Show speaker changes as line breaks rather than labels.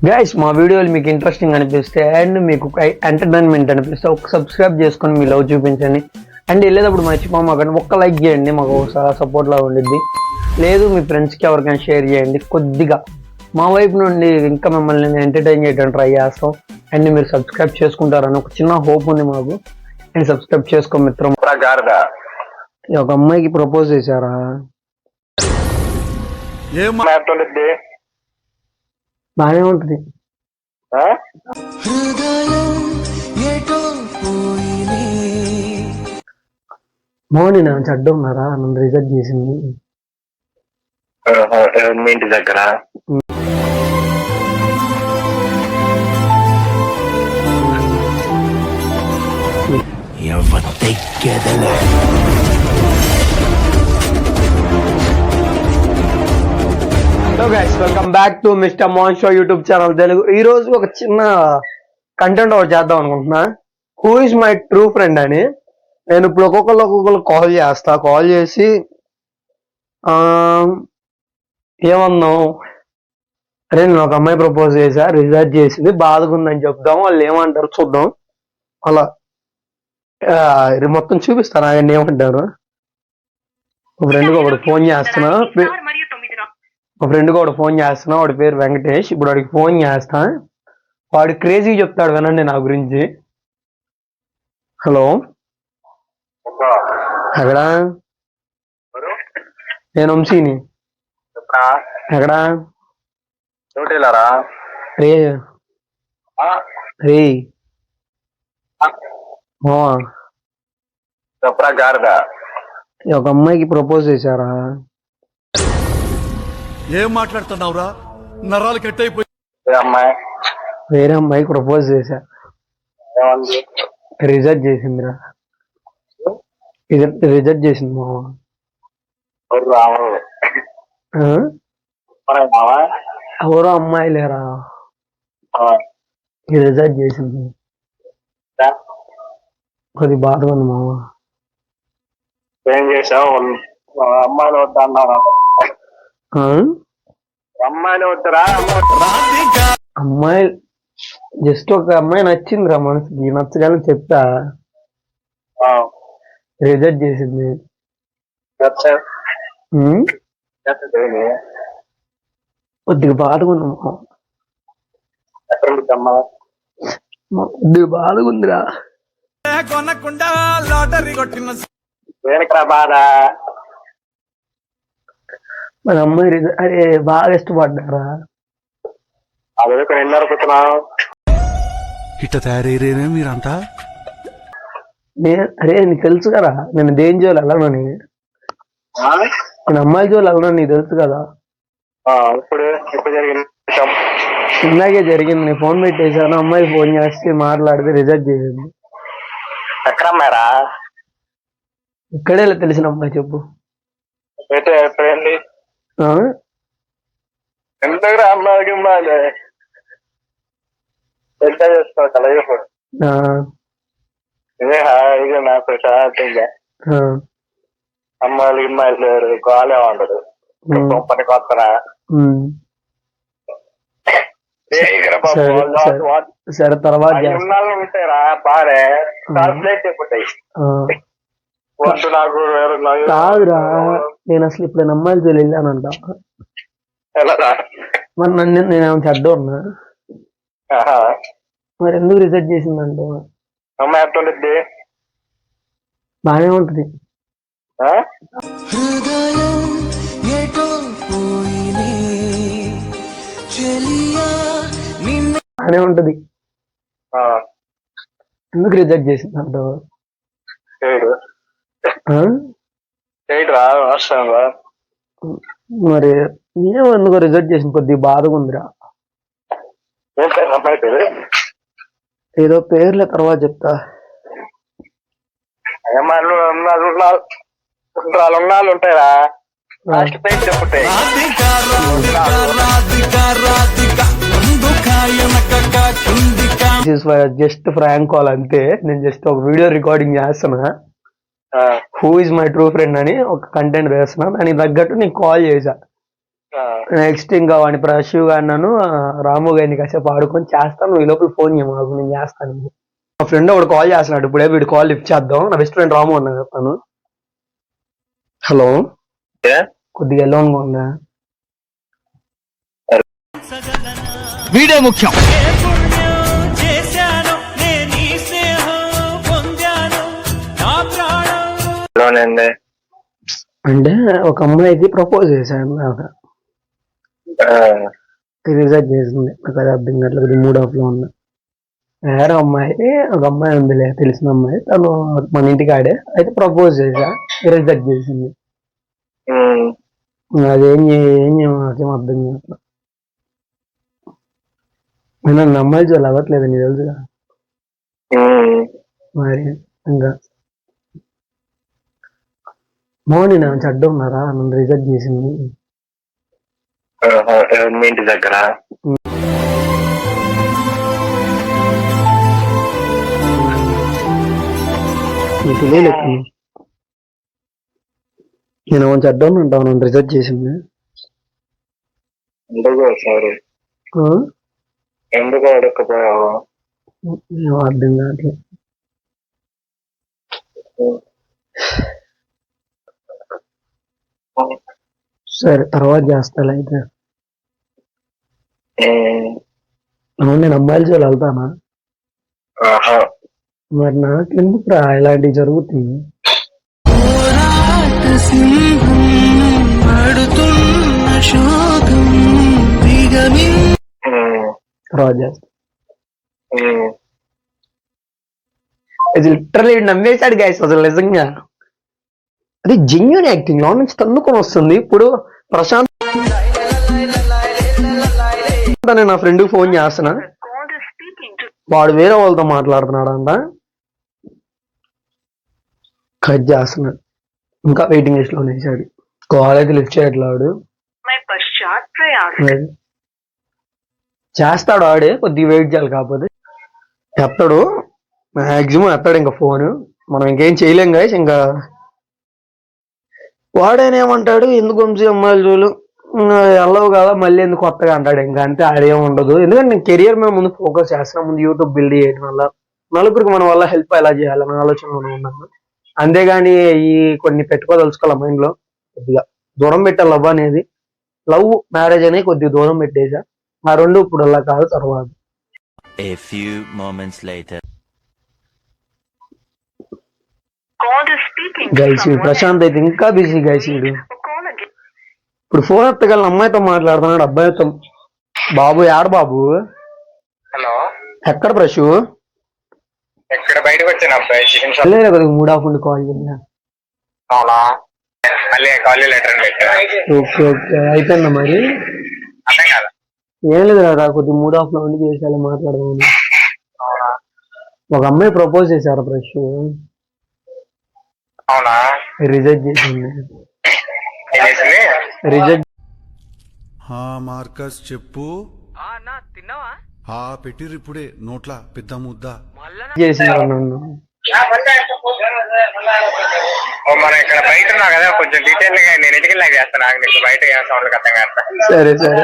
Guys మా వీడియోలు మీకు ఇంట్రెస్టింగ్ అనిపిస్తే అండ్ మీకు ఎంటర్టైన్మెంట్ అనిపిస్తే ఒక సబ్స్క్రైబ్ చేసుకొని మీ లవ్ చూపించండి అండ్ వెళ్ళేటప్పుడు మర్చిపోమాకండి ఒక్క లైక్ చేయండి, మాకు సపోర్ట్ లా ఉండిద్ది. లేదు మీ ఫ్రెండ్స్కి ఎవరికైనా షేర్ చేయండి. కొద్దిగా మా వైపు నుండి ఇంకా మిమ్మల్ని ఎంటర్టైన్ చేయడానికి ట్రై చేస్తాం అండ్ మీరు సబ్స్క్రైబ్ చేసుకుంటారని ఒక చిన్న హోప్ ఉంది మాకు. అండ్ సబ్స్క్రైబ్ చేసుకో మిత్రం. ఒక అమ్మాయికి ప్రపోజ్ చేశారా? బాగానే ఉంటుంది. మోని నా చెడ్డ ఉన్నారా? నన్ను రిజెక్ట్ చేసింది.
మీ ఇంటి దగ్గర
hello guys, welcome back to mister Mohan show YouTube channel Telugu. ఈ రోజు ఒక చిన్న కంటెంట్ ఒకటి చేద్దాం అనుకుంటున్నా. Who is my true friend అని. నేను ఇప్పుడు ఒక్కొక్కరు కాల్ చేస్తా. కాల్ చేసి ఏమన్నాం, అరే నేను ఒక అమ్మాయి ప్రపోజ్ చేశా, రిజెక్ట్ చేసింది, బాధగా ఉందని చెప్దాం. వాళ్ళు ఏమంటారు చూద్దాం. అలా ఇది మొత్తం చూపిస్తాను. ఆయన ఏమంటారు. ఒక ఫ్రెండ్కి ఒకటి ఫోన్ చేస్తున్నా. వాడి పేరు వెంకటేష్. ఇప్పుడు వాడికి ఫోన్ చేస్తా. వాడు క్రేజీ చెప్తాడు, వినండి నా గురించి. హలో, ఎక్కడా? నేను వంశీని. ఎక్కడా? రే రే ఒక అమ్మాయికి ప్రపోజ్ చేశారా?
ఏం మాట్లాడుతున్నావురా? నరాలు కట్ అయిపోయి.
వేరే అమ్మాయికి ప్రపోజ్ చేశా, రిజెక్ట్ చేసిందిరా. రిజెక్ట్ చేసింది మామ. ఎవరో అమ్మాయి లేరా, రిజెక్ట్ చేసింది. అది బాధగా ఉంది మామ.
ఏం చేసావు? అమ్మాయిలు వద్దా అన్నావా? అమ్మాయిలు వద్దురా.
అమ్మాయి జస్ట్ ఒక అమ్మాయి నచ్చిందిరా మనసుకి, నచ్చగానే చెప్తా, రిజెక్ట్ చేసింది. కొద్దిగా బాధగా ఉంది కొద్దిగా బాధగా ఉందిరా.
కొనకుండా లాటరీ కొట్టిన
బాధ.
మన అమ్మాయి అరే బాగా ఇష్టపడ్డారా?
ఇట్ట తయారయ్యేనే మీరంతా.
అరే నీకు తెలుసు కదా నేను దేని జోలు వెళ్ళనని. నేను అమ్మాయి జోలు వెళ్ళనని నీకు తెలుసు కదా. ఇందాకే జరిగింది. నేను ఫోన్ పెట్టేశాను, అమ్మాయి ఫోన్ చేస్తే మాట్లాడితే రిజెక్ట్ చేసింది. ఇక్కడే తెలిసిన అమ్మాయి. చెప్పు.
అమ్మాయిలు గిమ్మాయిలు లేరు, గాలే ఉండదు. పని కొత్తనా?
సరే తర్వాత
ఉంటాయిరా బాగా చెప్పుతాయి.
కాదురా, నేను అసలు ఇప్పుడు అమ్మాయిల జోలు వెళ్ళానంట. మరి నేనేమో చెడ్డ ఉన్నా? మరి ఎందుకు రిజెక్ట్ చేసిందంట?
అమ్మాయి ఎట్లా ఉంటుంది?
బాగానే ఉంటది. బాగానే ఉంటది. ఎందుకు రిజెక్ట్ చేసిందంట? మరి ఎందుకు రిజెక్ట్ చేసింది? కొద్దిగా బాధగా ఉందిరా. ఏదో పేర్లే తర్వాత చెప్తా.
ఉంటాయిరా, చెప్పుతాయి.
జస్ట్ ఫ్రాంక్ కాల్ అంతే. నేను జస్ట్ ఒక వీడియో రికార్డింగ్ చేస్తున్నా. Who is my true friend అని ఒక కంటెంట్ వేస్తున్నా. దానికి తగ్గట్టు నీకు కాల్ చేశా. నెక్స్ట్ ఇంకా వాడిని ప్రశు అన్నాను రాము గారిని కాసేపు ఆడుకొని చేస్తాను, నువ్వు ఈ లోపల ఫోన్ చేయమాకు, నేను చేస్తాను. మా ఫ్రెండ్ ఒకడు కాల్ చేస్తున్నాడు, ఇప్పుడే వీడు కాల్ లిఫ్ట్ చేద్దాం. నా బెస్ట్ ఫ్రెండ్ రాము అన్నా చెప్తాను. హలో, కొద్దిగా ఎలా ఉందా?
వీడియో ముఖ్యం.
అంటే ఒక అమ్మాయికి ప్రపోజ్ చేశాను, నాకు రిజెక్ట్ చేసింది. నాకు అది అర్థం కావట్లేదు, మూడ్ ఆఫ్ లో ఉన్నా. వేరే అమ్మాయి, ఒక అమ్మాయి ఉందిలే తెలిసిన అమ్మాయి, తను మన ఇంటికి ఆడే అయితే ప్రపోజ్ చేశా, రిజెక్ట్ చేసింది. అదేం నాకేం అర్థం కావట్లేదు. నన్ను అమ్మాయి చూడాలి అవ్వట్లేదు, నీ తెలుసుగా మరి. ఇంకా మోని నా చెడ్డ ఉన్నారా, నన్ను రిజెక్ట్ చేసింది.
మీ ఇంటి దగ్గర
తెలియలేదు, నేను చెడ్డ ఉంటావు, నన్ను రిజెక్ట్ చేసింది.
సారీ, ఎందుకు అడగకపోయావు?
అర్థం కావట్లేదు. సరే తర్వాత చేస్తాలే అయితే. అవును, నేను అమ్మాయిల జోలు వెళ్తానా? మరి నాకెందుకు రా ఇలాంటివి జరుగుతాయి? తర్వాత చేస్తా. ఇది లిటరలీ నమ్మేశాడు గైస్ అసలు నిజంగా. అది జెన్యూన్ యాక్టింగ్, లో నుంచి తన్నుకొని వస్తుంది. ఇప్పుడు ప్రశాంత్ నేను నా ఫ్రెండ్కి ఫోన్ చేస్తున్నా, వాడు వేరే వాళ్ళతో మాట్లాడుతున్నాడంట, కట్ చేస్తున్నాడు. ఇంకా వెయిటింగ్ లిస్ట్ లో వేసాడు, కాల్ అయితే లిఫ్ట్ చేయట్లేడు. చేస్తాడు ఆడే, కొద్దిగా వెయిట్ చేయాలి. కాకపోతే ఎత్తాడు, మాక్సిమం ఎత్తాడు ఇంకా ఫోన్. మనం ఇంకేం చేయలేం గైస్. ఇంకా వాడేనేమంటాడు, ఎందుకు వంశీ అమ్మాయిల జోలు వెళ్ళవు కదా మళ్ళీ ఎందుకు కొత్తగా అంటాడు. ఇంకా అంతే, ఆడేం ఉండదు. ఎందుకంటే నేను కెరియర్ మీద ముందు ఫోకస్ చేస్తున్నా, ముందు యూట్యూబ్ బిల్డ్ చేయడం వల్ల నలుగురికి మన వల్ల హెల్ప్ ఎలా చేయాలని ఆలోచనలో ఉన్నాను. అంతేగాని ఈ కొన్ని పెట్టుకోదలుచుకోవాలి మైండ్ లో. కొద్దిగా దూరం పెట్టా లవ్ అనేది, లవ్ మ్యారేజ్ అనేది కొద్దిగా దూరం పెట్టేసా. ఆ రెండు ఇప్పుడు అలా కాదు. తర్వాత గైస్ ప్రశాంత్ అయితే ఇంకా బిజీ గైస్. ఇప్పుడు ఫోన్ ఎత్తగల అమ్మాయితో మాట్లాడుతున్నాడు, అబ్బాయితో. బాబు యాడ బాబు?
హలో,
ఎక్కడ ప్రశు?
ఎక్కడ బయటకు వచ్చాను అబ్బాయి,
లేదు మూడ్ ఆఫ్ ఉండి కాల్ చేయండి.
అవునా, మళ్ళీ కాల్ లెటర్ పెట్టా.
ఓకే ఓకే, అయిపోయిందా మరి?
అర్థం కాదు,
ఏం లేదు కదా, కొద్దిగా మూడ్ ఆఫ్ లో ఉండి చేసేయాలి మాట్లాడదామని. ఒక అమ్మాయి ప్రపోజ్ చేశారు ప్రశు,
అవునా,
రిజెక్ట్ చేసింది. రిజెక్ట్.
మార్కస్ చెప్పు.
తిన్నావా?
పెట్టిర్రు ఇప్పుడే నోట్ల పెద్ద ముద్ద
చేసినారు నన్ను.
మనం ఇక్కడ బయట ఉన్నా కదా, కొంచెం డీటెయిల్ గా నేను ఎదిగిలాగా చేస్తాను. నీకు బయట సౌండ్ అర్థం కాదు.
సరే సరే.